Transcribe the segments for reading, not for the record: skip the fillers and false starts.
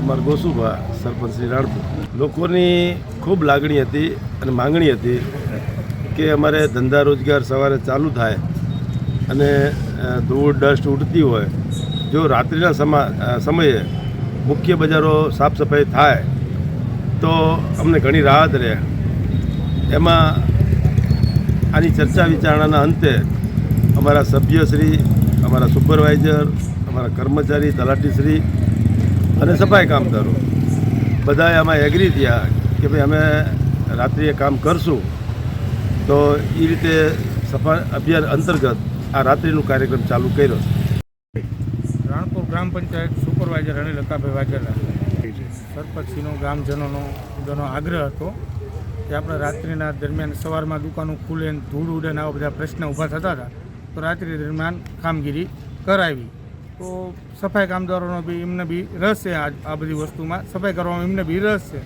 પરમાર ગોસુભા, સરપંચ શ્રી રાણપુર. લોકોની ખૂબ લાગણી હતી અને માંગણી હતી કે અમારે ધંધા રોજગાર સવારે ચાલુ થાય અને ધૂળ ડસ્ટ ઉડતી હોય, જો રાત્રિના સમયે મુખ્ય બજારો સાફ સફાઈ થાય તો અમને ઘણી રાહત રહે. એમાં આની ચર્ચા વિચારણાના અંતે અમારા સભ્યશ્રી, અમારા સુપરવાઇઝર, અમારા કર્મચારી, તલાટીશ્રી અને સફાઈ કામદારો બધાએ આમાં એગ્રી થયા કે ભાઈ અમે રાત્રિએ કામ કરશું. તો એ રીતે સફાઈ અભિયાન અંતર્ગત આ રાત્રિનું કાર્યક્રમ ચાલુ કર્યો છે. રાણપુર ગ્રામ પંચાયત સુપરવાઇઝર અનિલ લકાભાઈ વાઘેલા. સરપંચશ્રીનો ગ્રામજનોનો આગ્રહ હતો કે આપણે રાત્રિના દરમિયાન સવારમાં દુકાનો ખુલે, ધૂળ ઉડે ને આવા બધા પ્રશ્ન ઊભા થતા હતા, તો રાત્રિ દરમિયાન કામગીરી કરાવી. તો સફાઈ કામદારોનો બી એમને બી રસ છે, આ બધી વસ્તુમાં સફાઈ કરવામાં એમને બી રસ છે.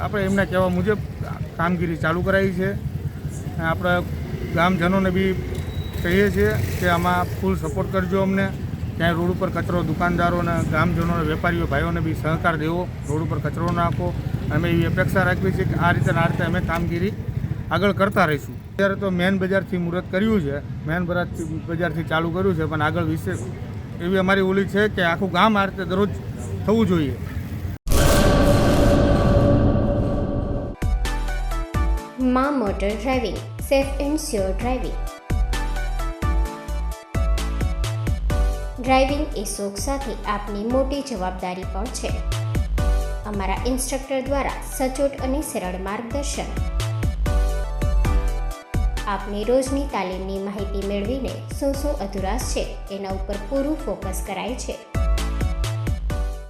આપણે એમના કહેવા મુજબ કામગીરી ચાલુ કરાવી છે. આપણે ગામજનોને બી કહીએ છીએ કે આમાં ફૂલ સપોર્ટ કરજો અમને. ક્યાંય રોડ ઉપર કચરો, દુકાનદારોને, ગામજનોને, વેપારીઓ ભાઈઓને બી સહકાર દેવો, રોડ ઉપર કચરો નાખો. અમે એવી અપેક્ષા રાખીએ છીએ કે આ રીતે અમે કામગીરી આગળ કરતા રહીશું. અત્યારે તો મેન બજારથી મુહૂર્ત કર્યું છે, મેન બજારથી ચાલુ કર્યું છે, પણ આગળ વિશેષ એવી અમારી ઓલી છે કે આખું ગામ આ રીતે દરરોજ થવું જોઈએ. માં motor driving, safe and sure driving. Driving એ શોખ સાથે આપની મોટી જવાબદારી પણ છે. અમારા ઇન્સ્ટ્રક્ટર દ્વારા સચોટ અને સરળ માર્ગદર્શન. આપની રોજની તાલીમની માહિતી મેળવીને શું અધુરાશ છે એના ઉપર પૂરું ફોકસ કરાય છે.